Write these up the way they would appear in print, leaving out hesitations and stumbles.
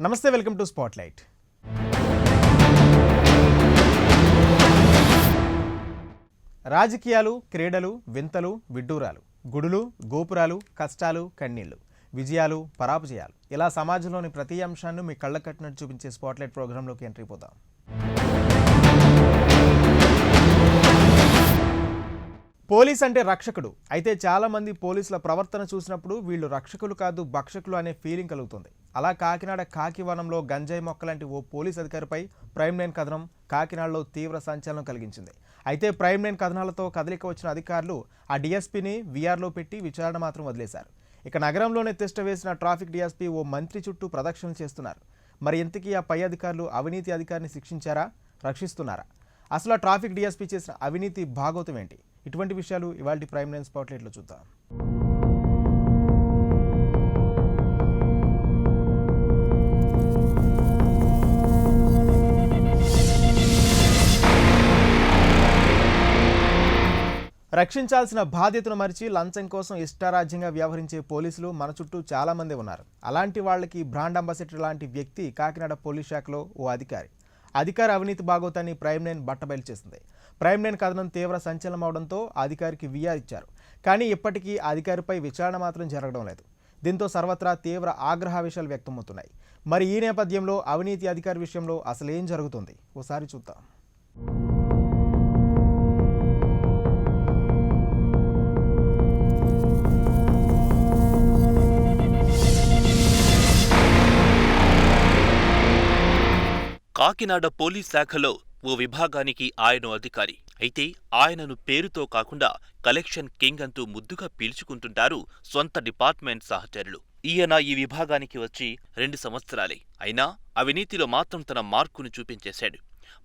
నమస్తే, welcome to spotlight. రాజకీయాలు, క్రీడలు, వింతలు, విడ్డూరాలు, గుడులు, గోపురాలు, కష్టాలు, కన్నీళ్లు, విజయాలు, పరాజయాలు, ఇలా సమాజంలోని ప్రతి అంశాన్ని మీ కళ్ళ కట్టినట్టు చూపించే స్పాట్లైట్ ప్రోగ్రాంలోకి ఎంట్రీ పోతాం. పోలీస్ అంటే రక్షకుడు. అయితే చాలామంది పోలీసుల ప్రవర్తన చూసినప్పుడు వీళ్ళు రక్షకులు కాదు భక్షకులు అనే ఫీలింగ్ కలుగుతుంది. అలా కాకినాడ కాకివనంలో గంజాయి మొక్కలాంటి ఓ పోలీస్ అధికారిపై ప్రైమ్ 9 కథనం కాకినాడలో తీవ్ర సంచలనం కలిగించింది. అయితే ప్రైమ్ 9 కథనాలతో కదలిక వచ్చిన అధికారులు ఆ డిఎస్పీని వీఆర్లో పెట్టి విచారణ మాత్రం వదిలేశారు. ఇక నగరంలోనే తిష్ట వేసిన ట్రాఫిక్ డిఎస్పీ ఓ మంత్రి చుట్టూ ప్రదక్షిణలు చేస్తున్నారు. మరి ఇంతకీ ఆ పై అధికారులు అవినీతి అధికారిని శిక్షించారా, రక్షిస్తున్నారా? అసలు ఆ ట్రాఫిక్ డిఎస్పీ చేసిన అవినీతి భాగోతం ఏంటి? ఇటువంటి విషయాలు ఇవాల్టి ప్రైమ్ 9 స్పాట్లైట్లో చూద్దాం. రక్షించాల్సిన బాధ్యతను మరిచి లంచం కోసం ఇష్టారాజ్యంగా వ్యవహరించే పోలీసులు మన చుట్టూ చాలామంది ఉన్నారు. అలాంటి వాళ్ళకి బ్రాండ్ అంబాసిడర్ లాంటి వ్యక్తి కాకినాడ పోలీస్ శాఖలో ఓ అధికారి అవినీతి భాగోతాన్ని ప్రైమ్ 9 బట్టబయలు చేసింది. ప్రైమ్ 9 కథనం తీవ్ర సంచలనం అవడంతో అధికారికి వీఆర్ ఇచ్చారు. కానీ ఇప్పటికీ అధికారిపై విచారణ మాత్రం జరగడం లేదు. దీంతో సర్వత్రా తీవ్ర ఆగ్రహావేశాలు వ్యక్తమవుతున్నాయి. మరి ఈ నేపథ్యంలో అవినీతి అధికారి విషయంలో అసలు ఏం జరుగుతుంది ఓసారి చూద్దాం. కాకినాడ పోలీస్ శాఖలో ఓ విభాగానికి ఆయన అధికారి. అయితే ఆయనను పేరుతో కాకుండా కలెక్షన్ కింగ్ అంటూ ముద్దుగా పీల్చుకుంటుంటారు సొంత డిపార్ట్మెంట్ సహచరులు. ఈయన ఈ విభాగానికి వచ్చి 2 సంవత్సరాలే అయినా అవినీతిలో మాత్రం తన మార్కును చూపించేశాడు.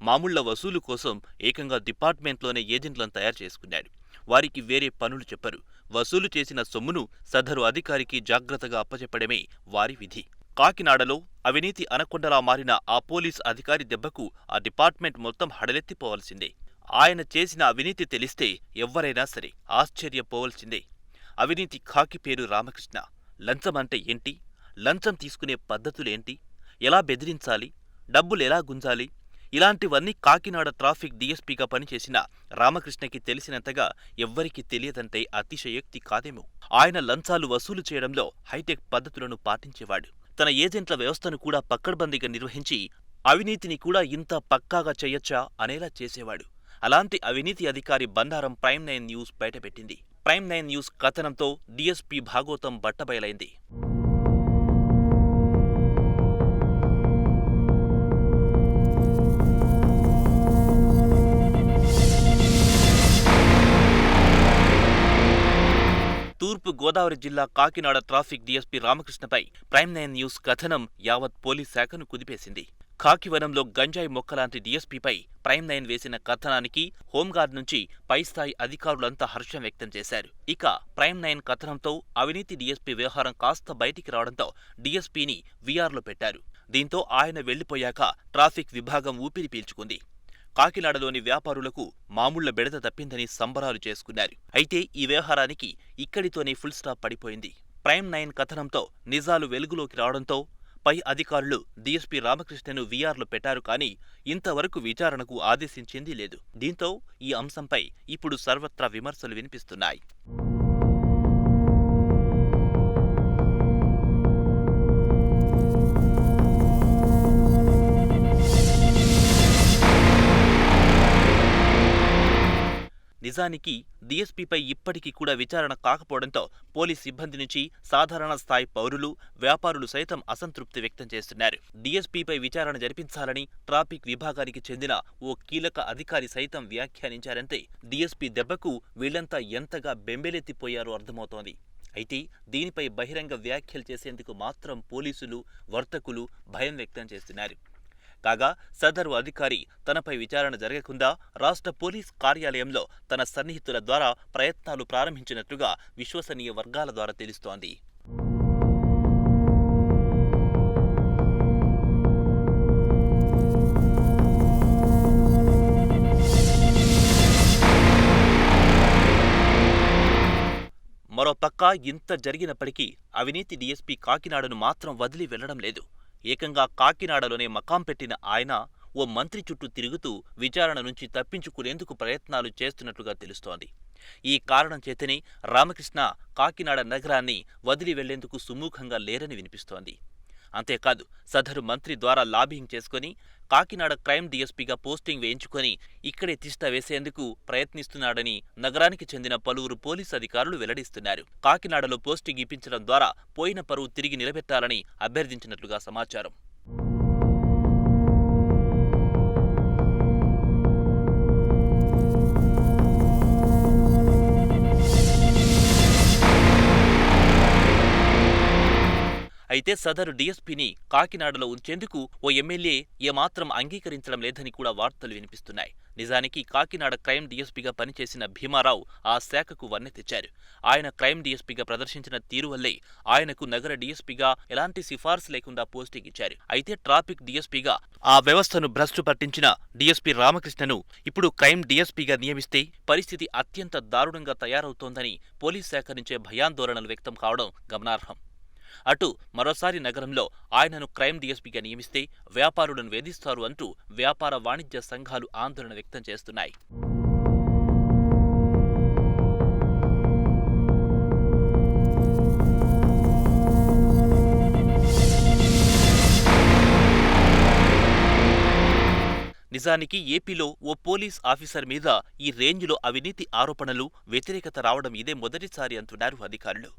మామూళ్ల వసూలు కోసం ఏకంగా డిపార్ట్మెంట్లోనే ఏజెంట్లను తయారు చేసుకున్నాడు. వారికి వేరే పనులు చెప్పరు. వసూలు చేసిన సొమ్మును సదరు అధికారికి జాగ్రత్తగా అప్పచెప్పడమే వారి విధి. కాకినాడలో అవినీతి అనకొండలా మారిన ఆ పోలీస్ అధికారి దెబ్బకు ఆ డిపార్ట్మెంట్ మొత్తం హడలెత్తిపోవలసిందే. ఆయన చేసిన అవినీతి తెలిస్తే ఎవ్వరైనా సరే ఆశ్చర్యపోవలసిందే. అవినీతి ఖాకి పేరు రామకృష్ణ. లంచం అంటే ఏంటి? లంచం తీసుకునే పద్ధతులేంటి? ఎలా బెదిరించాలి? డబ్బులు ఎలా గుంజాలి? ఇలాంటివన్నీ కాకినాడ ట్రాఫిక్ డిఎస్పీగా పనిచేసిన రామకృష్ణకి తెలిసినంతగా ఎవ్వరికీ తెలియదంటే అతిశయోక్తి కాదేమో. ఆయన లంచాలు వసూలు చేయడంలో హైటెక్ పద్ధతులను పాటించేవాడు. తన ఏజెంట్ల వ్యవస్థను కూడా పక్కడ్బందీగా నిర్వహించి అవినీతిని కూడా ఇంత పక్కాగా చెయ్యొచ్చా అనేలా చేసేవాడు. అలాంటి అవినీతి అధికారి బండారం ప్రైమ్ 9 న్యూస్ బయటపెట్టింది. ప్రైమ్ 9 న్యూస్ కథనంతో డిఎస్పీ భాగోతం బట్టబయలైంది. తూర్పు గోదావరి జిల్లా కాకినాడ ట్రాఫిక్ డిఎస్పీ రామకృష్ణపై ప్రైమ్ 9 న్యూస్ కథనం యావత్ పోలీస్ శాఖను కుదిపేసింది. కాకివనంలో గంజాయి మొక్కలాంటి డిఎస్పీపై ప్రైమ్ 9 వేసిన కథనానికి హోంగార్డ్ నుంచి పైస్థాయి అధికారులంతా హర్షం వ్యక్తం చేశారు. ఇక ప్రైమ్ 9 కథనంతో అవినీతి డిఎస్పీ వ్యవహారం కాస్త బయటికి రావడంతో డిఎస్పీని వీఆర్లో పెట్టారు. దీంతో ఆయన వెళ్లిపోయాక ట్రాఫిక్ విభాగం ఊపిరి పీల్చుకుంది. కాకినాడలోని వ్యాపారులకు మామూళ్ల బెడద తప్పిందని సంబరాలు చేసుకున్నారు. అయితే ఈ వ్యవహారానికి ఇక్కడితోనే ఫుల్ స్టాప్ పడిపోయింది. ప్రైమ్ 9 కథనంతో నిజాలు వెలుగులోకి రావడంతో పై అధికారులు డిఎస్పీ రామకృష్ణను వీఆర్లో పెట్టారు. కానీ ఇంతవరకు విచారణకు ఆదేశించింది లేదు. దీంతో ఈ అంశంపై ఇప్పుడు సర్వత్రా విమర్శలు వినిపిస్తున్నాయి. నిజానికి డిఎస్పీపై ఇప్పటికీ కూడా విచారణ కాకపోవడంతో పోలీస్ సిబ్బంది నుంచి సాధారణ స్థాయి పౌరులు, వ్యాపారులు సైతం అసంతృప్తి వ్యక్తం చేస్తున్నారు. డిఎస్పీపై విచారణ జరిపించాలని ట్రాఫిక్ విభాగానికి చెందిన ఓ కీలక అధికారి సైతం వ్యాఖ్యానించారంటే డిఎస్పీ దెబ్బకు వీళ్లంతా ఎంతగా బెంబేలెత్తిపోయారో అర్థమవుతోంది. అయితే దీనిపై బహిరంగ వ్యాఖ్యలు చేసేందుకు మాత్రం పోలీసులు, వర్తకులు భయం వ్యక్తం చేస్తున్నారు. కాగా సదరు అధికారి తనపై విచారణ జరగకుండా రాష్ట్ర పోలీస్ కార్యాలయంలో తన సన్నిహితుల ద్వారా ప్రయత్నాలు ప్రారంభించినట్లుగా విశ్వసనీయ వర్గాల ద్వారా తెలుస్తోంది. మరోపక్క ఇంత జరిగినప్పటికీ అవినీతి డీఎస్పీ కాకినాడను మాత్రం వదిలి వెళ్లడం లేదు. ఏకంగా కాకినాడలోనే మకాం పెట్టిన ఆయన ఓ మంత్రి చుట్టూ తిరుగుతూ విచారణ నుంచి తప్పించుకునేందుకు ప్రయత్నాలు చేస్తున్నట్లుగా తెలుస్తోంది. ఈ కారణం చేతనే రామకృష్ణ కాకినాడ నగరాన్ని వదిలి వెళ్లేందుకు సుముఖంగా లేరని వినిపిస్తోంది. అంతేకాదు సదరు మంత్రి ద్వారా లాబింగ్ చేసుకుని కాకినాడ క్రైమ్ డీఎస్పీగా పోస్టింగ్ వేయించుకొని ఇక్కడే తిష్ట వేసేందుకు ప్రయత్నిస్తున్నాడని నగరానికి చెందిన పలువురు పోలీసు అధికారులు వెల్లడిస్తున్నారు. కాకినాడలో పోస్టింగ్ ఇప్పించడం ద్వారా పోయిన పరువు తిరిగి నిలబెట్టాలని అభ్యర్థించినట్లుగా సమాచారం. అయితే సదరు డీఎస్పీని కాకినాడలో ఉంచేందుకు ఓ ఎమ్మెల్యే ఏమాత్రం అంగీకరించడం లేదని కూడా వార్తలు వినిపిస్తున్నాయి. నిజానికి కాకినాడ క్రైమ్ డీఎస్పీగా పనిచేసిన భీమారావు ఆ శాఖకు వన్నె తెచ్చారు. ఆయన క్రైమ్ డీఎస్పీగా ప్రదర్శించిన తీరు వల్లే ఆయనకు నగర డీఎస్పీగా ఎలాంటి సిఫార్సు లేకుండా పోస్టింగ్ ఇచ్చారు. అయితే ట్రాఫిక్ డీఎస్పీగా ఆ వ్యవస్థను భ్రష్టు పట్టించిన డీఎస్పీ రామకృష్ణను ఇప్పుడు క్రైమ్ డీఎస్పీగా నియమిస్తే పరిస్థితి అత్యంత దారుణంగా తయారవుతోందని పోలీస్ శాఖ నుంచే భయాందోళనలు వ్యక్తం కావడం గమనార్హం. అటు మరోసారి నగరంలో ఆయనను క్రైమ్ డీఎస్పీగా నియమిస్తే వ్యాపారులను వేధిస్తారు అంటూ వ్యాపార వాణిజ్య సంఘాలు ఆందోళన వ్యక్తం చేస్తున్నాయి. నిజానికి ఏపీలో ఓ పోలీస్ ఆఫీసర్ మీద ఈ రేంజ్లో అవినీతి ఆరోపణలు, వ్యతిరేకత రావడం ఇదే మొదటిసారి అంటున్నారు అధికారులు.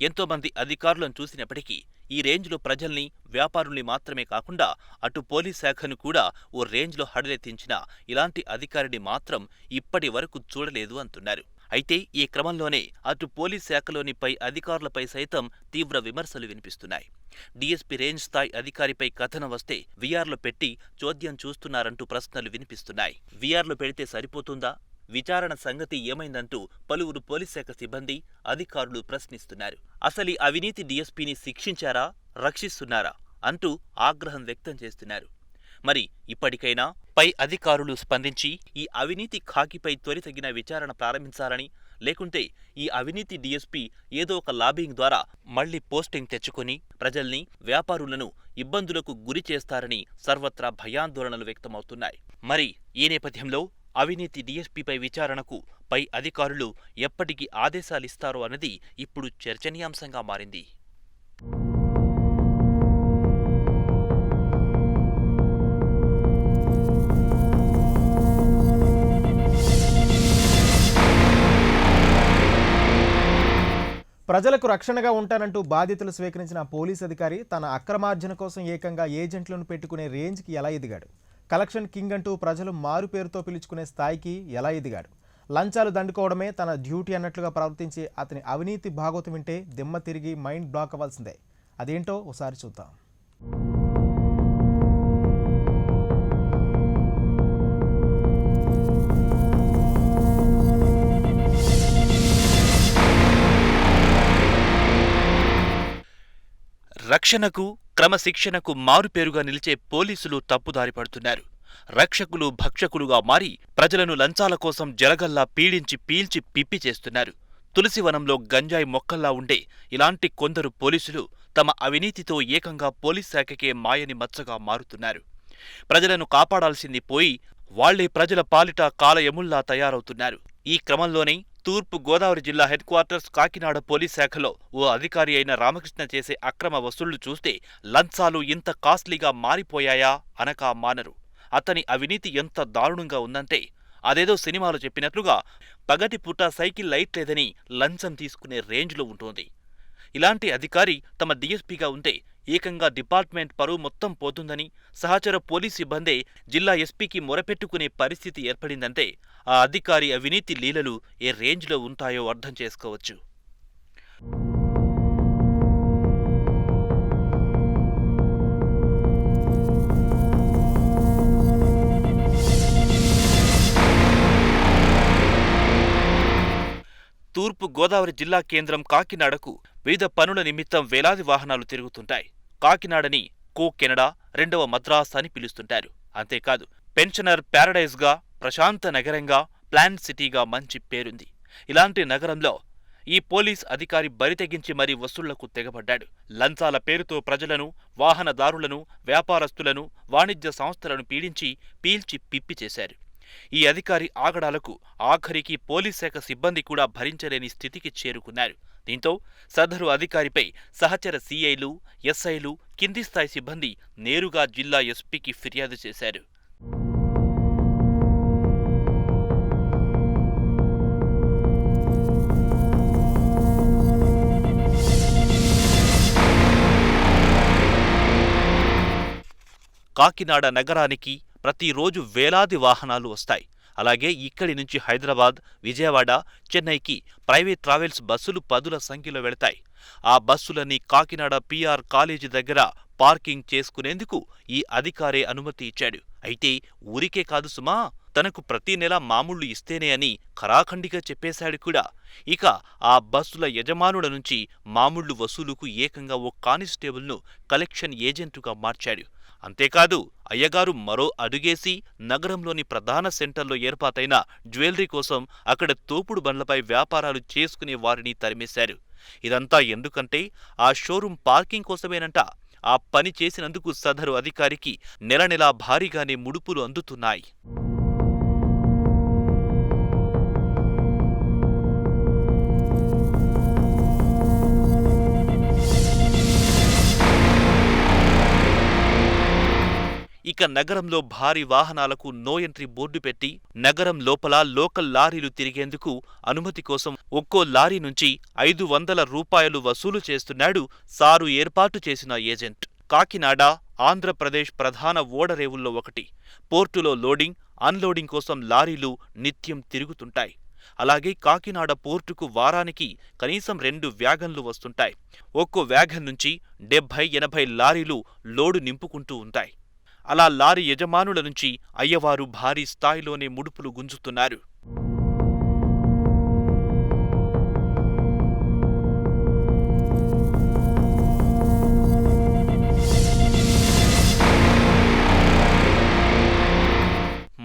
ఎంతోమంది అధికారులను చూసినప్పటికీ ఈ రేంజ్లో ప్రజల్ని, వ్యాపారుల్ని మాత్రమే కాకుండా అటు పోలీస్ శాఖను కూడా ఓ రేంజ్లో హడలెత్తించిన ఇలాంటి అధికారిని మాత్రం ఇప్పటి వరకు చూడలేదు అంటున్నారు. అయితే ఈ క్రమంలోనే అటు పోలీస్ శాఖలోని పై అధికారులపై సైతం తీవ్ర విమర్శలు వినిపిస్తున్నాయి. డీఎస్పీ రేంజ్ స్థాయి అధికారిపై కథనం వస్తే వీఆర్లో పెట్టి చోద్యం చూస్తున్నారంటూ ప్రశ్నలు వినిపిస్తున్నాయి. వీఆర్లో పెడితే సరిపోతుందా? విచారణ సంగతి ఏమైందంటూ పలువురు పోలీస్ శాఖ సిబ్బంది, అధికారులు ప్రశ్నిస్తున్నారు. అసలు ఈ అవినీతి డీఎస్పీని శిక్షించారా, రక్షిస్తున్నారా అంటూ ఆగ్రహం వ్యక్తం చేస్తున్నారు. మరి ఇప్పటికైనా పై అధికారులు స్పందించి ఈ అవినీతి ఖాకీపై త్వరితగిన విచారణ ప్రారంభించాలని, లేకుంటే ఈ అవినీతి డీఎస్పీ ఏదో ఒక లాబింగ్ ద్వారా మళ్లీ పోస్టింగ్ తెచ్చుకుని ప్రజల్ని, వ్యాపారులను ఇబ్బందులకు గురి చేస్తారని సర్వత్రా భయాందోళనలు వ్యక్తమవుతున్నాయి. మరి ఈ నేపథ్యంలో అవినీతి డీఎస్పీపై విచారణకు పై అధికారులు ఎప్పటికి ఆదేశాలిస్తారో అన్నది ఇప్పుడు చర్చనీయాంశంగా మారింది. ప్రజలకు రక్షణగా ఉంటానంటూ బాధ్యతలు స్వీకరించిన పోలీస్ అధికారి తన అక్రమార్జన కోసం ఏకంగా ఏజెంట్లను పెట్టుకునే రేంజ్కి ఎలా ఎదిగాడు? కలెక్షన్ కింగ్ అంటూ ప్రజలు మారు పేరుతో పిలుచుకునే స్థాయికి ఎలా ఎదిగాడు? లంచాలు దండుకోవడమే తన డ్యూటీ అన్నట్లుగా ప్రవర్తించే అతని అవినీతి భాగోతం వింటే దిమ్మ తిరిగి మైండ్ బ్లాక్ అవ్వాల్సిందే. అదేంటో ఒకసారి చూద్దాం. రక్షణకు, క్రమశిక్షణకు మారుపేరుగా నిలిచే పోలీసులు తప్పుదారి పడుతున్నారు. రక్షకులు భక్షకులుగా మారి ప్రజలను లంచాల కోసం జలగల్లా పీడించి పీల్చి పిప్పి చేస్తున్నారు. తులసివనంలో గంజాయి మొక్కల్లా ఉండే ఇలాంటి కొందరు పోలీసులు తమ అవినీతితో ఏకంగా పోలీస్ శాఖకే మాయని మచ్చగా మారుతున్నారు. ప్రజలను కాపాడాల్సింది పోయి వాళ్లే ప్రజల పాలిట కాలయముల్లా తయారవుతున్నారు. ఈ క్రమంలోనే తూర్పు గోదావరి జిల్లా హెడ్ క్వార్టర్స్ కాకినాడ పోలీస్ శాఖలో ఓ అధికారి అయిన రామకృష్ణ చేసే అక్రమ వసూళ్లు చూస్తే లంచాలు ఇంత కాస్ట్లీగా మారిపోయాయా అనక మానరు. అతని అవినీతి ఎంత దారుణంగా ఉందంటే అదేదో సినిమాలో చెప్పినట్లుగా పగటిపూట సైకిల్ లైట్ లేదని లంచం తీసుకునే రేంజ్లో ఉంటుంది. ఇలాంటి అధికారి తమ డీఎస్పీగా ఉంటే ఏకంగా డిపార్ట్మెంట్ పరువు మొత్తం పోతుందని సహచర పోలీస్ సిబ్బందే జిల్లా ఎస్పీకి మొరపెట్టుకునే పరిస్థితి ఏర్పడిందంటే ఆ అధికారి అవినీతి లీలలు ఏ రేంజ్లో ఉంటాయో అర్థం చేసుకోవచ్చు. తూర్పు గోదావరి జిల్లా కేంద్రం కాకినాడకు వివిధ పనుల నిమిత్తం వేలాది వాహనాలు తిరుగుతుంటాయి. కాకినాడని కో కెనడా, రెండవ మద్రాస్ అని పిలుస్తుంటారు. అంతేకాదు పెన్షనర్ ప్యారడైజ్గా, ప్రశాంత నగరంగా, ప్లాన్ సిటీగా మంచి పేరుంది. ఇలాంటి నగరంలో ఈ పోలీస్ అధికారి బరితెగించి మరీ వసూళ్లకు తెగబడ్డాడు. లంచాల పేరుతో ప్రజలను, వాహనదారులను, వ్యాపారస్తులను, వాణిజ్య సంస్థలను పీడించి పీల్చి పిప్పి చేశారు. ఈ అధికారి ఆగడాలకు ఆఖరికి పోలీస్ శాఖ సిబ్బంది కూడా భరించలేని స్థితికి చేరుకున్నారు. దీంతో సదరు అధికారిపై సహచర సీఐలు, ఎస్ఐలు, కింది స్థాయి సిబ్బంది నేరుగా జిల్లా ఎస్పీకి ఫిర్యాదు చేశారు. కాకినాడ నగరానికి ప్రతిరోజు వేలాది వాహనాలు వస్తాయి. అలాగే ఇక్కడి నుంచి హైదరాబాద్, విజయవాడ, చెన్నైకి ప్రైవేట్ ట్రావెల్స్ బస్సులు పదుల సంఖ్యలో వెళతాయి. ఆ బస్సులన్నీ కాకినాడ పీఆర్ కాలేజీ దగ్గర పార్కింగ్ చేసుకునేందుకు ఈ అధికారే అనుమతి ఇచ్చాడు. అయితే ఊరికే కాదు సుమా, తనకు ప్రతి నెల మామూళ్లు ఇస్తేనే అని ఖరాఖండిగా చెప్పేశాడు కూడా. ఇక ఆ బస్సుల యజమానుల నుంచి మామూళ్లు వసూలుకు ఏకంగా ఓ కానిస్టేబుల్ను కలెక్షన్ ఏజెంటుగా మార్చాడు. అంతేకాదు అయ్యగారు మరో అడుగేసి నగరంలోని ప్రధాన సెంటర్లో ఏర్పాటైన జ్యువెలరీ కోసం అక్కడ తోపుడు బండ్లపై వ్యాపారాలు చేసుకునే వారిని తరిమేశారు. ఇదంతా ఎందుకంటే ఆ షోరూం పార్కింగ్ కోసమేనంట. ఆ పని చేసినందుకు సదరు అధికారికి నెలనెలా భారీగానే ముడుపులు అందుతున్నాయి. ఇక నగరంలో భారీ వాహనాలకు నో ఎంట్రీ బోర్డు పెట్టి నగరం లోపల లోకల్ లారీలు తిరిగేందుకు అనుమతి కోసం ఒక్కో లారీ నుంచి 500 రూపాయలు వసూలు చేస్తున్నాడు సారు ఏర్పాటు చేసిన ఏజెంట్. కాకినాడ ఆంధ్రప్రదేశ్ ప్రధాన ఓడరేవుల్లో ఒకటి. పోర్టులో లోడింగ్, అన్లోడింగ్ కోసం లారీలు నిత్యం తిరుగుతుంటాయి. అలాగే కాకినాడ పోర్టుకు వారానికి కనీసం 2 వ్యాగన్లు వస్తుంటాయి. ఒక్కో వ్యాగన్ నుంచి 70-80 లారీలు లోడు నింపుకుంటూ ఉంటాయి. అలా లారీ యజమానుల నుంచి అయ్యవారు భారీ స్థాయిలోనే ముడుపులు గుంజుతున్నారు.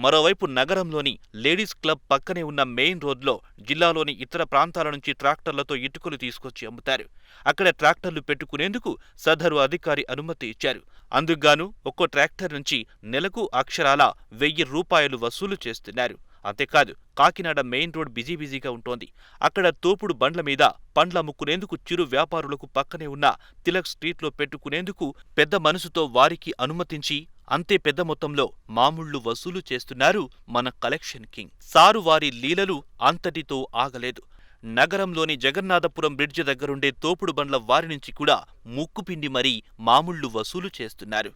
మరోవైపు నగరంలోని లేడీస్ క్లబ్ పక్కనే ఉన్న మెయిన్ రోడ్లో జిల్లాలోని ఇతర ప్రాంతాల నుంచి ట్రాక్టర్లతో ఇటుకలు తీసుకొచ్చి అమ్ముతారు. అక్కడ ట్రాక్టర్లు పెట్టుకునేందుకు సదరు అధికారి అనుమతి ఇచ్చారు. అందుకుగాను ఒక్కో ట్రాక్టర్ నుంచి నెలకు అక్షరాల 1000 రూపాయలు వసూలు చేస్తున్నారు. అంతేకాదు కాకినాడ మెయిన్ రోడ్ బిజీగా ఉంటోంది. అక్కడ తోపుడు బండ్ల మీద పండ్లమ్ముకునేందుకు చిరు వ్యాపారులకు పక్కనే ఉన్న తిలక్ స్ట్రీట్లో పెట్టుకునేందుకు పెద్ద మనసుతో వారికి అనుమతించి అంతే పెద్ద మొత్తంలో మామూళ్లు వసూలు చేస్తున్నారు మన కలెక్షన్ కింగ్. సారు వారి లీలలు అంతటితో ఆగలేదు. నగరంలోని జగన్నాథపురం బ్రిడ్జి దగ్గరుండే తోపుడు బండ్ల వారి నుంచి కూడా ముక్కుపిండి మరీ మామూళ్లు వసూలు చేస్తున్నారు.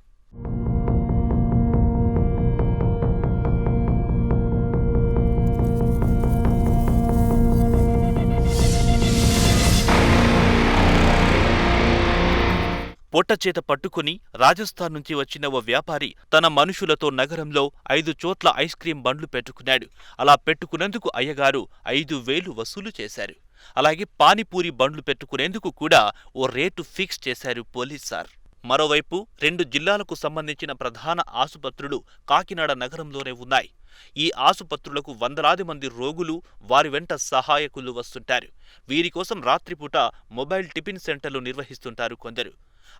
పొట్టచేత పట్టుకుని రాజస్థాన్ నుంచి వచ్చిన ఓ వ్యాపారి తన మనుషులతో నగరంలో 5 చోట్ల ఐస్ క్రీం బండ్లు పెట్టుకున్నాడు. అలా పెట్టుకునేందుకు అయ్యగారు 5000 వసూలు చేశారు. అలాగే పానీపూరి బండ్లు పెట్టుకునేందుకు కూడా ఓ రేటు ఫిక్స్ చేశారు పోలీస్ సార్. మరోవైపు 2 జిల్లాలకు సంబంధించిన ప్రధాన ఆసుపత్రులు కాకినాడ నగరంలోనే ఉన్నాయి. ఈ ఆసుపత్రులకు వందలాది మంది రోగులు, వారి వెంట సహాయకులు వస్తుంటారు. వీరి కోసం రాత్రిపూట మొబైల్ టిఫిన్ సెంటర్లు నిర్వహిస్తుంటారు కొందరు.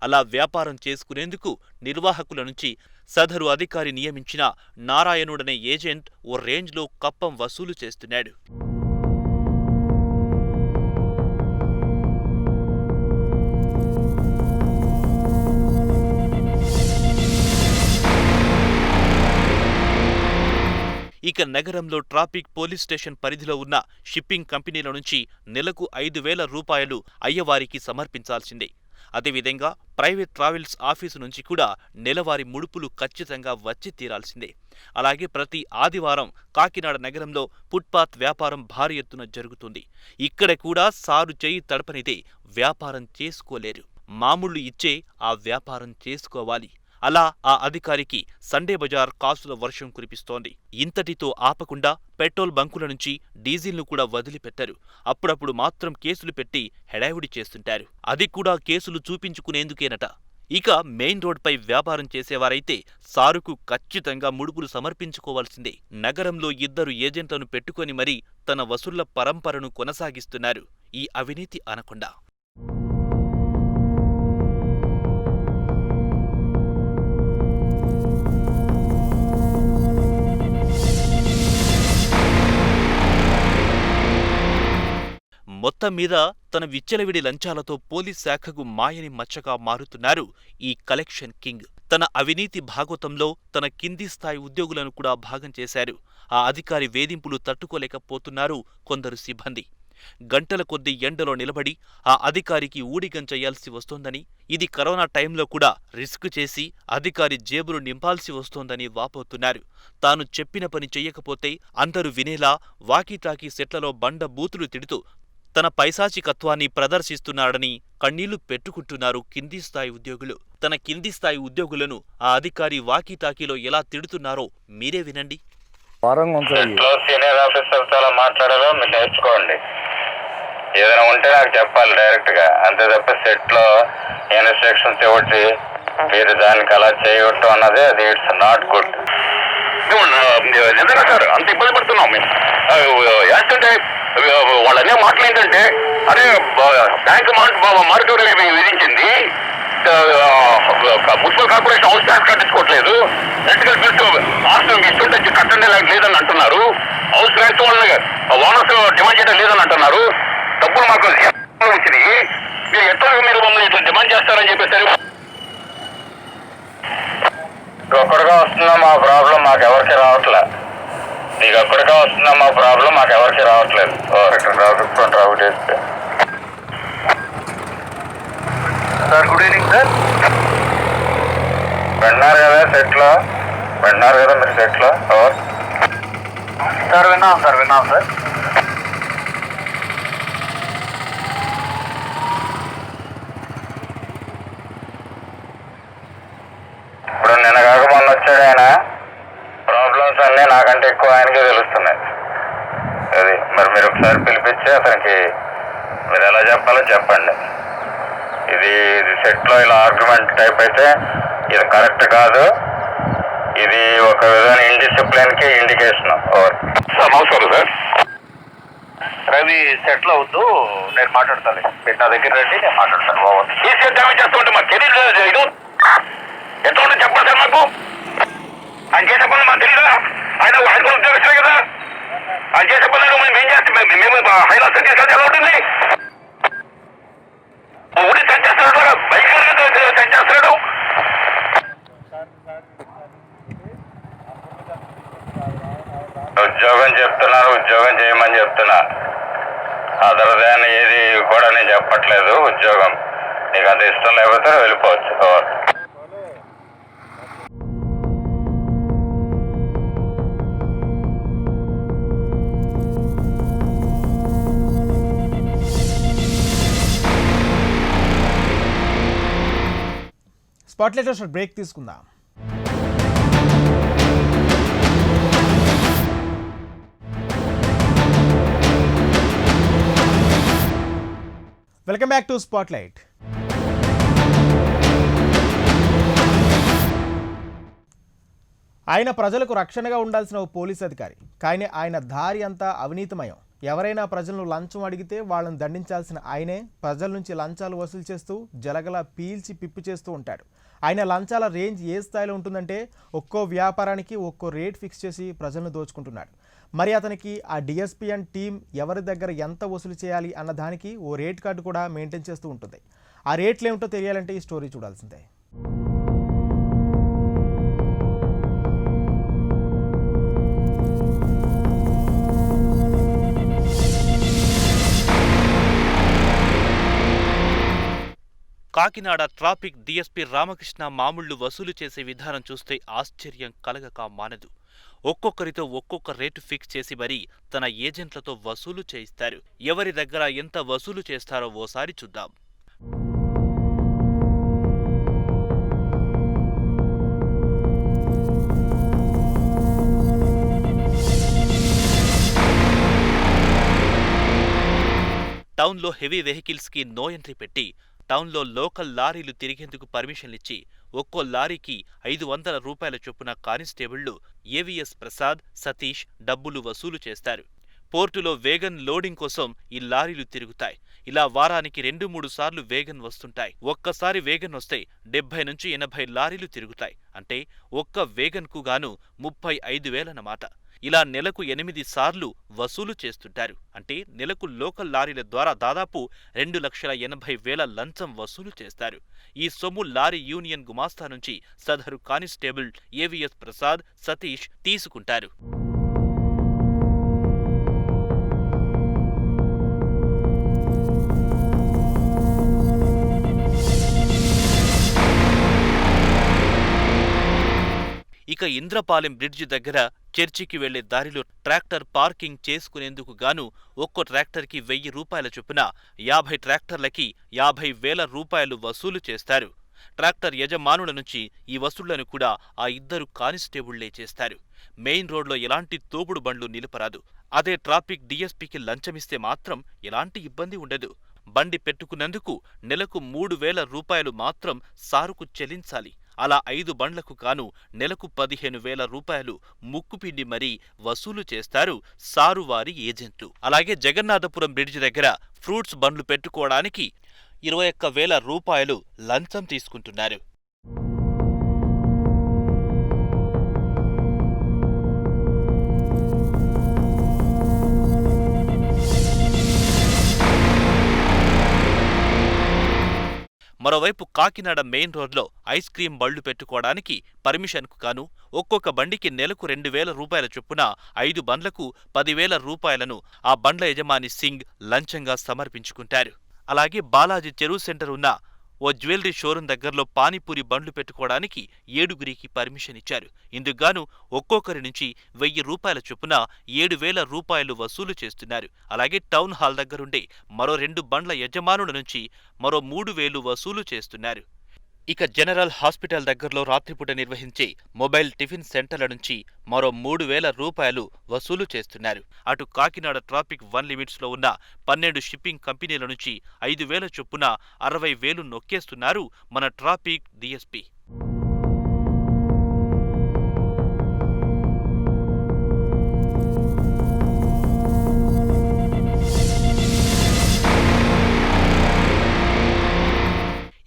అలా వ్యాపారం చేసుకునేందుకు నిర్వాహకుల నుంచి సదరు అధికారి నియమించిన నారాయణుడనే ఏజెంట్ ఓ రేంజ్లో కప్పం వసూలు చేస్తున్నాడు. ఇక నగరంలో ట్రాఫిక్ పోలీస్ స్టేషన్ పరిధిలో ఉన్న షిప్పింగ్ కంపెనీల నుంచి నెలకు 5000 రూపాయలు అయ్యవారికి సమర్పించాల్సిందే. అదేవిధంగా ప్రైవేట్ ట్రావెల్స్ ఆఫీసు నుంచి కూడా నెలవారీ ముడుపులు ఖచ్చితంగా వచ్చి తీరాల్సిందే. అలాగే ప్రతి ఆదివారం కాకినాడ నగరంలో ఫుట్పాత్ వ్యాపారం భారీ ఎత్తున జరుగుతుంది. ఇక్కడ కూడా సారు చేయి తడపనిదే వ్యాపారం చేసుకోలేరు. మామూళ్లు ఇచ్చే ఆ వ్యాపారం చేసుకోవాలి. అలా ఆ అధికారికి సండే బజార్ కాసుల వర్షం కురిపిస్తోంది. ఇంతటితో ఆపకుండా పెట్రోల్ బంకుల నుంచి డీజిల్ను కూడా వదిలిపెట్టరు. అప్పుడప్పుడు మాత్రం కేసులు పెట్టి హెడావిడి చేస్తుంటారు. అది కూడా కేసులు చూపించుకునేందుకేనట. ఇక మెయిన్ రోడ్పై వ్యాపారం చేసేవారైతే సారుకు ఖచ్చితంగా ముడుపులు సమర్పించుకోవాల్సిందే. నగరంలో 2 ఏజెంట్లను పెట్టుకొని మరీ తన వసూళ్ల పరంపరను కొనసాగిస్తున్నారు ఈ అవినీతి అనకొండ. మొత్తం మీద తన విచ్చలవిడి లంచాలతో పోలీస్ శాఖకు మాయని మచ్చగా మారుతున్నారు ఈ కలెక్షన్ కింగ్. తన అవినీతి భాగవతంలో తన కింది స్థాయి ఉద్యోగులను కూడా భాగం చేశారు. ఆ అధికారి వేధింపులు తట్టుకోలేకపోతున్నారు కొందరు సిబ్బంది. గంటల కొద్దీ ఎండలో నిలబడి ఆ అధికారికి ఊడిగంచేయాల్సి వస్తోందని, ఇది కరోనా టైంలో కూడా రిస్క్ చేసి అధికారి జేబులు నింపాల్సి వస్తోందని వాపోతున్నారు. తాను చెప్పిన పని చెయ్యకపోతే అందరూ వినేలా వాకీటాకీ సెట్లలో బండ బూతులు తిడుతూ తన పైశాచికత్వాన్ని ప్రదర్శిస్తున్నాడని కన్నీళ్లు పెట్టుకుంటున్నారు కింది స్థాయి ఉద్యోగులు. తన కింది స్థాయి ఉద్యోగులను ఆ అధికారి వాకీటాకీలో ఎలా తిడుతున్నారో మీరే వినండి. సీనియర్ ఆఫీసర్ తో మాట్లాడాలో మీరు నేర్చుకోండి. ఏదైనా ఉంటే నాకు చెప్పాలి డైరెక్ట్ గా, అంతే తప్ప సెట్ లో ఇన్స్ట్రక్షన్స్ ఇవ్వటి మీరు దానికి అలా చేయటం అన్నది అది ఇట్స్ నాట్ గుడ్. నిజంగా సార్ అంత ఇబ్బంది పడుతున్నాం మేము. ఏంటంటే వాళ్ళనే మాటలు ఏంటంటే, అరే బ్యాంక్ మారిటోరియం విధించింది, మున్సిపల్ కార్పొరేషన్ హౌస్ ట్యాక్స్ కట్టించుకోవట్లేదు, ఎలక్ట్రికల్ బిల్స్ ఆస్తులు ఇస్తుంటే కట్టండి లేదని అంటున్నారు, హౌస్ ట్యాక్స్ వాళ్ళని ఓనర్స్ డిమాండ్ చేయడం లేదని అంటున్నారు, డబ్బులు మాకు వచ్చినాయి, మీరు ఎట్లా మీరు మమ్మల్ని ఇట్లా డిమాండ్ చేస్తారని చెప్పేసరి ఒక్కడిగా వస్తుందా మా ప్రాబ్లం మాకు ఎవరికి రావట్లే, నీకు ఒక్కడిగా వస్తుందా మా ప్రాబ్లం మాకు ఎవరికి రావట్లేదు. Sir good evening sir. విన్నారు కదా సెట్లో, విన్నారు కదా మీరు సెట్లో? సార్ విన్నాం సార్, విన్నాం సార్. ఇప్పుడు నిన్న కాక మొన్న వచ్చాడు ఆయన, ప్రాబ్లమ్స్ అన్నీ నాకంటే ఎక్కువ ఆయనకే తెలుస్తున్నాయి. అది మరి మీరు ఒకసారి పిలిపించి అతనికి మీరు ఎలా చెప్పాలో చెప్పండి. ఇది సెట్లో ఇలా ఆర్గ్యుమెంట్ టైప్ అయితే ఇది కరెక్ట్ కాదు, ఇది ఒక విధమైన ఇండిసిప్లిన్కి ఇండికేషన్. నమస్కారం సార్. రవి సెట్లో వద్దు, నేను మాట్లాడతాను, మీరు నా దగ్గర రండి, నేను మాట్లాడతాను. ఓవర్. ఈ సెట్ డ్యామేజ్ చేస్తుంటే మా కెరీర్ ఇది ఎట్లా ఉంటుంది చెప్పండి సార్ మాకు. ఆయన చేసే పనులు మాకు తెలియదా? ఆయన కూడా ఉద్యోగస్తులే కదా, ఆయన చేసే పనులు మేము ఏం చేస్తాం? మేము హైలాస్ చేసేది ఎలా ఉంటుంది? ఊడి సంచేస్తున్నాడు, బైక్ సంచేస్తున్నాడు. ఉద్యోగం చెప్తున్నాను, ఉద్యోగం చేయమని చెప్తున్నా, అదర్ దాన్ ఏది కూడా నేను చెప్పట్లేదు. ఉద్యోగం నీకు అంత ఇష్టం లేకపోతే వెళ్ళిపోవచ్చు. స్పాట్లైట్ లో బ్రేక్ తీసుకుందాం. Welcome back to spotlight. ఆయన ప్రజలకు రక్షణగా ఉండాల్సిన ఓ పోలీస్ అధికారి, కానీ ఆయన దారి అంతా అవినీతిమయం. ఎవరైనా ప్రజలను లంచం అడిగితే వాళ్ళని దండించాల్సిన ఆయనే ప్రజల నుంచి లంచాలు వసూలు చేస్తూ జలగలా పీల్చి పిప్పి చేస్తూ ఉంటాడు. ఆయన లంచాల రేంజ్ ఏ స్థాయిలో ఉంటుందంటే ఒక్కో వ్యాపారానికి ఒక్కో రేట్ ఫిక్స్ చేసి ప్రజలను దోచుకుంటున్నాడు. మరి అతనికి ఆ డిఎస్పీ అండ్ టీం ఎవరి దగ్గర ఎంత వసూలు చేయాలి అన్న దానికి ఓ రేట్ కార్డు కూడా మెయింటైన్ చేస్తూ ఉంటుంది. ఆ రేట్లు ఏమిటో తెలియాలంటే ఈ స్టోరీ చూడాల్సిందే. కాకినాడ ట్రాఫిక్ డీఎస్పీ రామకృష్ణ మామూళ్లు వసూలు చేసే విధానం చూస్తే ఆశ్చర్యం కలగక మానదు. ఒక్కొక్కరితో ఒక్కొక్క రేటు ఫిక్స్ చేసి మరీ తన ఏజెంట్లతో వసూలు చేయిస్తారు. ఎవరి దగ్గర ఎంత వసూలు చేస్తారో ఓసారి చూద్దాం. టౌన్లో హెవీ వెహికల్స్కి నో ఎంట్రీ పెట్టి టౌన్లో లోకల్ లారీలు తిరిగేందుకు పర్మిషన్లిచ్చి ఒక్కో లారీకి 500 రూపాయల చొప్పున కానిస్టేబుళ్లు ఏవీఎస్ ప్రసాద్, సతీష్ డబ్బులు వసూలు చేస్తారు. పోర్టులో వేగన్ లోడింగ్ కోసం ఈ లారీలు తిరుగుతాయి. ఇలా వారానికి 2-3 సార్లు వేగన్ వస్తుంటాయి. ఒక్కసారి వేగన్ వస్తే 70 నుంచి 80 లారీలు తిరుగుతాయి. అంటే ఒక్క వేగన్ కు గాను 35,000 ఇలా నెలకు 8 సార్లు వసూలు చేస్తుంటారు. అంటే నెలకు లోకల్ లారీల ద్వారా దాదాపు 2,80,000 లంచం వసూలు చేస్తారు. ఈ సొమ్ము లారీ యూనియన్ గుమాస్తా నుంచి సదరు కానిస్టేబుల్ ఏవిఎస్ ప్రసాద్, సతీష్ తీసుకుంటారు. ఇక ఇంద్రపాలెం బ్రిడ్జి దగ్గర చర్చికి వెళ్లే దారిలో ట్రాక్టర్ పార్కింగ్ చేసుకునేందుకు గాను ఒక్కో ట్రాక్టర్కి 1,000 రూపాయల చొప్పున 50 ట్రాక్టర్లకి 50,000 రూపాయలు వసూలు చేస్తారు. ట్రాక్టర్ యజమానుల నుంచి ఈ వసూళ్లను కూడా ఆ ఇద్దరు కానిస్టేబుళ్లే చేస్తారు. మెయిన్ రోడ్లో ఎలాంటి తోపుడు బండ్లు నిలపరాదు. అదే ట్రాఫిక్ డీఎస్పీకి లంచమిస్తే మాత్రం ఎలాంటి ఇబ్బంది ఉండదు. బండి పెట్టుకున్నందుకు నెలకు 3,000 రూపాయలు మాత్రం సారుకు చెల్లించాలి. అలా 5 బండ్లకు కాను నెలకు 15,000 రూపాయలు ముక్కుపిండి మరీ వసూలు చేస్తారు సారువారి ఏజెంట్లు. అలాగే జగన్నాథపురం బ్రిడ్జి దగ్గర ఫ్రూట్స్ బండ్లు పెట్టుకోవడానికి 21,000 రూపాయలు లంచం తీసుకుంటున్నారు. మరోవైపు కాకినాడ మెయిన్ రోడ్లో ఐస్ క్రీం బళ్లు పెట్టుకోవడానికి పర్మిషన్కు కాను ఒక్కొక్క బండికి నెలకు 2,000 రూపాయల చొప్పున 5 బండ్లకు 10,000 రూపాయలను ఆ బండ్ల యజమాని సింగ్ లంచంగా సమర్పించుకుంటారు. అలాగే బాలాజీ చెరువు సెంటర్ ఉన్న ఓ జ్యువెలరీ షోరూం దగ్గరలో పానీపూరి బండ్లు పెట్టుకోవడానికి 7గురికి పర్మిషన్ ఇచ్చారు. ఇందుకుగాను ఒక్కొక్కరి నుంచి 1,000 రూపాయల చొప్పున 7,000 రూపాయలు వసూలు చేస్తున్నారు. అలాగే టౌన్ హాల్ దగ్గరుండే మరో 2 బండ్ల యజమానుల నుంచి మరో 3,000 వసూలు చేస్తున్నారు. ఇక జనరల్ హాస్పిటల్ దగ్గరలో రాత్రిపూట నిర్వహించే మొబైల్ టిఫిన్ సెంటర్ల నుంచి మరో 3,000 రూపాయలు వసూలు చేస్తున్నారు. అటు కాకినాడ ట్రాఫిక్ 1 లిమిట్స్లో ఉన్న 12 షిప్పింగ్ కంపెనీల నుంచి 5,000 చొప్పున 60,000 నొక్కేస్తున్నారు మన ట్రాఫిక్ డీఎస్పీ.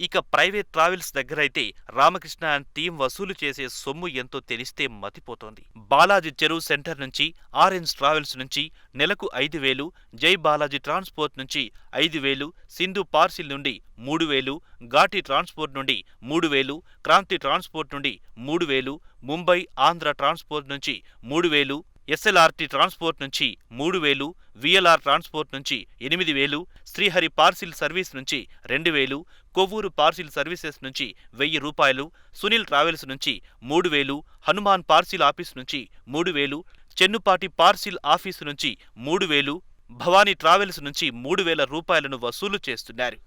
ఇక ప్రైవేట్ ట్రావెల్స్ దగ్గరైతే రామకృష్ణ అండ్ టీం వసూలు చేసే సొమ్ము ఎంతో తెలిస్తే మతిపోతోంది. బాలాజీ చెరువు సెంటర్ నుంచి ఆరెంజ్ ట్రావెల్స్ నుంచి నెలకు 5,000, జై బాలాజీ ట్రాన్స్పోర్ట్ నుంచి 5,000, సింధు పార్సిల్ నుండి 3,000, ఘాటి ట్రాన్స్పోర్ట్ నుండి 3,000, క్రాంతి ట్రాన్స్పోర్ట్ నుండి 3,000, ముంబై ఆంధ్ర ట్రాన్స్పోర్ట్ నుంచి 3,000, ఎస్ఎల్ఆర్టీ ట్రాన్స్పోర్ట్ నుంచి 3,000, విఎల్ఆర్ ట్రాన్స్పోర్ట్ నుంచి 8,000, శ్రీహరి పార్సిల్ సర్వీస్ నుంచి 2,000, కొవ్వూరు పార్సిల్ సర్వీసెస్ నుంచి 1,000 రూపాయలు, సునీల్ ట్రావెల్స్ నుంచి 3,000, హనుమాన్ పార్సిల్ ఆఫీస్ నుంచి 3,000, చెన్నుపాటి పార్సిల్ ఆఫీసు నుంచి 3,000, భవానీ ట్రావెల్స్ నుంచి 3,000 రూపాయలను వసూలు చేస్తున్నారు.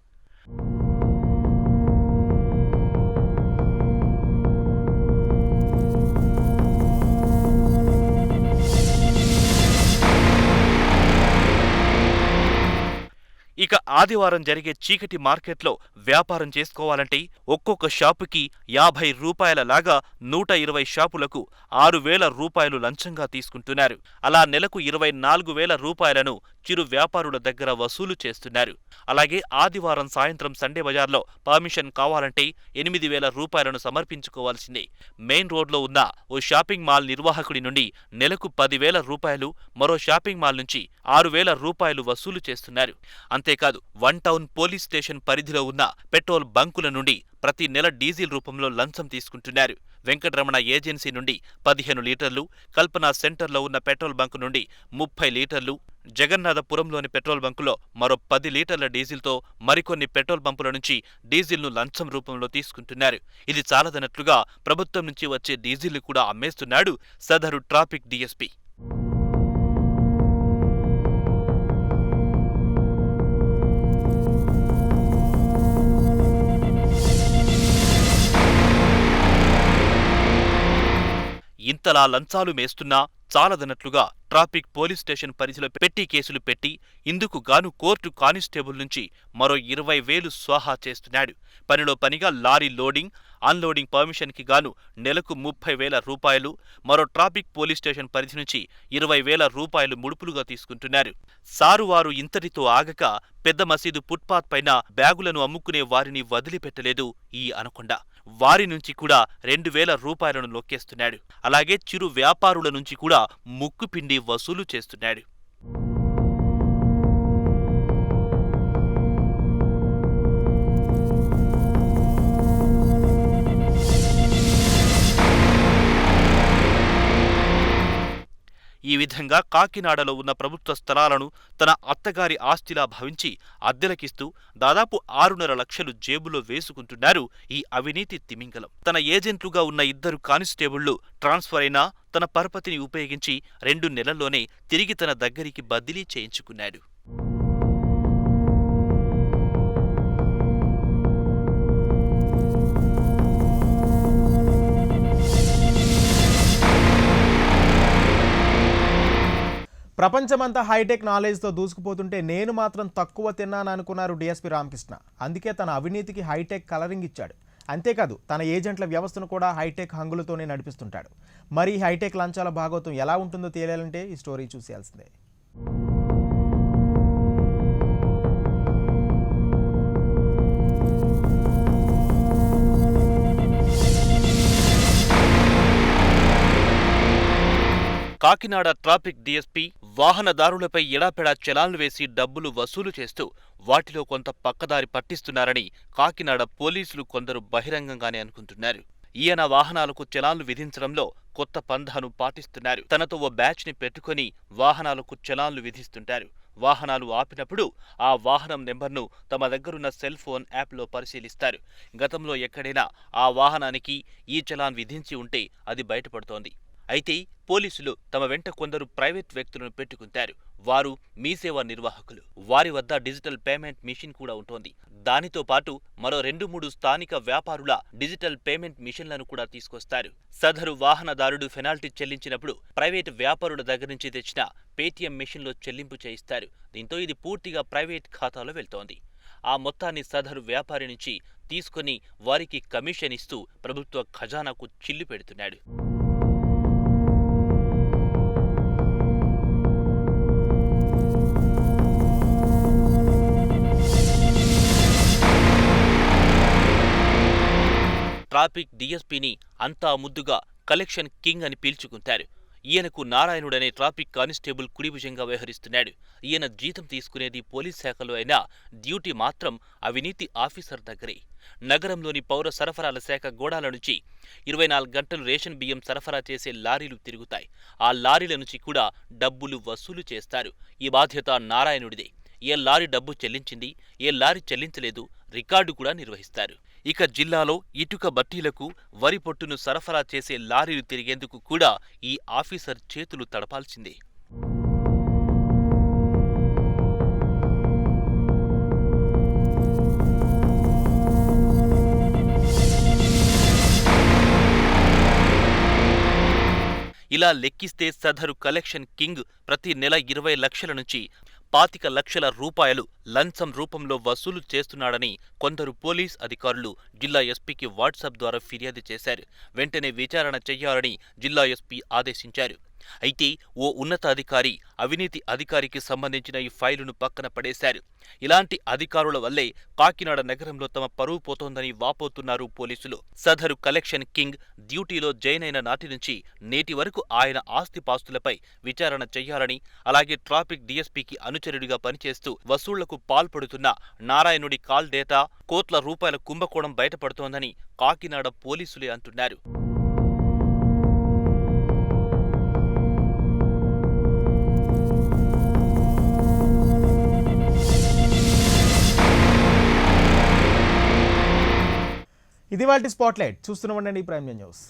ఇక ఆదివారం జరిగే చీకటి మార్కెట్లో వ్యాపారం చేసుకోవాలంటే ఒక్కొక్క షాపుకి 50 రూపాయల లాగా 120 షాపులకు 6,000 రూపాయలు లంచంగా తీసుకుంటున్నారు. అలా నెలకు 24,000 రూపాయలను చిరు వ్యాపారుల దగ్గర వసూలు చేస్తున్నారు. అలాగే ఆదివారం సాయంత్రం సండే బజార్లో పర్మిషన్ కావాలంటే 8,000 రూపాయలను సమర్పించుకోవాల్సిందే. మెయిన్ రోడ్లో ఉన్న ఓ షాపింగ్ మాల్ నిర్వాహకుడి నుండి నెలకు 10,000 రూపాయలు, మరో షాపింగ్ మాల్ నుంచి 6,000 రూపాయలు వసూలు చేస్తున్నారు. అంతేకాదు 1 టౌన్ పోలీస్ స్టేషన్ పరిధిలో ఉన్న పెట్రోల్ బంకుల నుండి ప్రతి నెల డీజిల్ రూపంలో లంచం తీసుకుంటున్నారు. వెంకటరమణ ఏజెన్సీ నుండి 15 లీటర్లు, కల్పన సెంటర్లో ఉన్న పెట్రోల్ బంకు నుండి 30 లీటర్లు, జగన్నాథపురంలోని పెట్రోల్ బంకులో మరో 10 లీటర్ల డీజిల్తో మరికొన్ని పెట్రోల్ పంపుల నుంచి డీజిల్ను లంచం రూపంలో తీసుకుంటున్నారు. ఇది చాలదన్నట్లుగా ప్రభుత్వం నుంచి వచ్చే డీజిల్ను కూడా అమ్మేస్తున్నాడు సదరు ట్రాఫిక్ డీఎస్పీ. ఇంతలా లంచాలు మేస్తున్నా చాలదన్నట్లుగా ట్రాఫిక్ పోలీస్ స్టేషన్ పరిధిలో పెట్టి కేసులు పెట్టి ఇందుకు గాను కోర్టు కానిస్టేబుల్ నుంచి మరో 20,000 స్వాహా చేస్తున్నాడు. పనిలో పనిగా లారీ లోడింగ్, అన్లోడింగ్ పర్మిషన్ కి గాను నెలకు 30,000 రూపాయలు, మరో ట్రాఫిక్ పోలీస్ స్టేషన్ పరిధి నుంచి 20,000 రూపాయలు ముడుపులుగా తీసుకుంటున్నారు. సారువారు ఇంతటితో ఆగక పెద్ద మసీదు ఫుట్పాత్ పైన బ్యాగులను అమ్ముకునే వారిని వదిలిపెట్టలేదు ఈ అనకొండ. వారి నుంచి కూడా 2,000 రూపాయలను నొక్కేస్తున్నాడు. అలాగే చిరు వ్యాపారుల నుంచి కూడా ముక్కుపిండి వసూలు చేస్తున్నాడు. ఈ విధంగా కాకినాడలో ఉన్న ప్రభుత్వ స్థలాలను తన అత్తగారి ఆస్తిలా భావించి అద్దెలకిస్తూ దాదాపు 6.5 లక్షలు జేబులో వేసుకుంటున్నారు ఈ అవినీతి తిమింగలం. తన ఏజెంట్లుగా ఉన్న 2 కానిస్టేబుళ్లు ట్రాన్స్ఫర్ అయినా తన పరపతిని ఉపయోగించి 2 నెలల్లోనే తిరిగి తన దగ్గరికి బదిలీ చేయించుకున్నాడు. ప్రపంచమంతా హైటెక్ నాలెడ్జ్తో దూసుకుపోతుంటే నేను మాత్రం తక్కువ తిన్నాననుకున్నారు డీఎస్పీ రామకృష్ణ. అందుకే తన అవినీతికి హైటెక్ కలరింగ్ ఇచ్చాడు. అంతేకాదు తన ఏజెంట్ల వ్యవస్థను కూడా హైటెక్ హంగులతోనే నడిపిస్తుంటాడు. మరి హైటెక్ లంచాల భాగోతం ఎలా ఉంటుందో తెలియాలంటే ఈ స్టోరీ చూసేయాల్సిందే. కాకినాడ ట్రాఫిక్ డీఎస్పీ వాహనదారులపై ఎడాపెడా చలాన్లు వేసి డబ్బులు వసూలు చేస్తూ వాటిలో కొంత పక్కదారి పట్టిస్తున్నారని కాకినాడ పోలీసులు కొందరు బహిరంగంగానే అనుకుంటున్నారు. ఈయన వాహనాలకు చలాన్లు విధించడంలో కొత్త పంధాను పాటిస్తున్నారు. తనతో ఓ బ్యాచ్ ని పెట్టుకుని వాహనాలకు చలాన్లు విధిస్తుంటారు. వాహనాలు ఆపినప్పుడు ఆ వాహనం నెంబర్ను తమ దగ్గరున్న సెల్ ఫోన్ యాప్లో పరిశీలిస్తారు. గతంలో ఎక్కడైనా ఆ వాహనానికి ఈ చలాన్ విధించి ఉంటే అది బయటపడుతోంది. అయితే పోలీసులు తమ వెంట కొందరు ప్రైవేట్ వ్యక్తులను పెట్టుకుంటారు. వారు మీ సేవా నిర్వాహకులు. వారి వద్ద డిజిటల్ పేమెంట్ మిషన్ కూడా ఉంటోంది. దానితో పాటు మరో 2-3 స్థానిక వ్యాపారుల డిజిటల్ పేమెంట్ మిషన్లను కూడా తీసుకొస్తారు. సదరు వాహనదారుడు పెనాల్టీ చెల్లించినప్పుడు ప్రైవేట్ వ్యాపారుల దగ్గర నుంచి తెచ్చిన పేటీఎం మిషన్లో చెల్లింపు చేయిస్తారు. దీంతో ఇది పూర్తిగా ప్రైవేట్ ఖాతాలో వెళ్తోంది. ఆ మొత్తాన్ని సదరు వ్యాపారి నుంచి తీసుకుని వారికి కమిషన్ ఇస్తూ ప్రభుత్వ ఖజానాకు చిల్లు పెడుతున్నాడు. ట్రాఫిక్ డీఎస్పీని అంతా ముద్దుగా కలెక్షన్ కింగ్ అని పీల్చుకుంటారు. ఈయనకు నారాయణుడనే ట్రాఫిక్ కానిస్టేబుల్ కుడిభుజంగా వ్యవహరిస్తున్నాడు. ఈయన జీతం తీసుకునేది పోలీస్ శాఖలో అయినా డ్యూటీ మాత్రం అవినీతి ఆఫీసర్ దగ్గరే. నగరంలోని పౌర సరఫరాల శాఖ గోడాల నుంచి 24 గంటలు రేషన్ బియ్యం సరఫరా చేసే లారీలు తిరుగుతాయి. ఆ లారీల నుంచి కూడా డబ్బులు వసూలు చేస్తారు. ఈ బాధ్యత నారాయణుడిదే. ఏ లారీ డబ్బు చెల్లించింది, ఏ లారీ చెల్లించలేదు రికార్డు కూడా నిర్వహిస్తారు. ఇక జిల్లాలో ఇటుక బట్టీలకు వరి పొట్టును సరఫరా చేసే లారీలు తిరిగేందుకు కూడా ఈ ఆఫీసర్ చేతులు తడపాల్సిందే. ఇలా లెక్కిస్తే సదరు కలెక్షన్ కింగ్ ప్రతి నెల 20 లక్షల నుంచి 25 లక్షల రూపాయలు లంచం రూపంలో వసూలు చేస్తున్నాడని కొందరు పోలీస్ అధికారులు జిల్లా ఎస్పీకి వాట్సాప్ ద్వారా ఫిర్యాదు చేశారు. వెంటనే విచారణ చెయ్యాలని జిల్లా ఎస్పీ ఆదేశించారు. అయితే ఓ ఉన్నతాధికారి అవినీతి అధికారికి సంబంధించిన ఈ ఫైలును పక్కన పడేశారు. ఇలాంటి అధికారుల వల్లే కాకినాడ నగరంలో తమ పరువు పోతోందని వాపోతున్నారు పోలీసులు. సదరు కలెక్షన్ కింగ్ డ్యూటీలో జాయిన్ అయిన నాటి నుంచి నేటి వరకు ఆయన ఆస్తిపాస్తులపై విచారణ చెయ్యాలని, అలాగే ట్రాఫిక్ డీఎస్పీకి అనుచరుడిగా పనిచేస్తూ వసూళ్లకు పాల్పడుతున్న నారాయణుడి కాల్ డేటా కోట్ల రూపాయల కుంభకోణం బయటపడుతోందని కాకినాడ పోలీసులే అంటున్నారు. ఇది వాటి స్పాట్లైట్. చూస్తూనే ఉండండి ప్రైమ్ న్యూస్.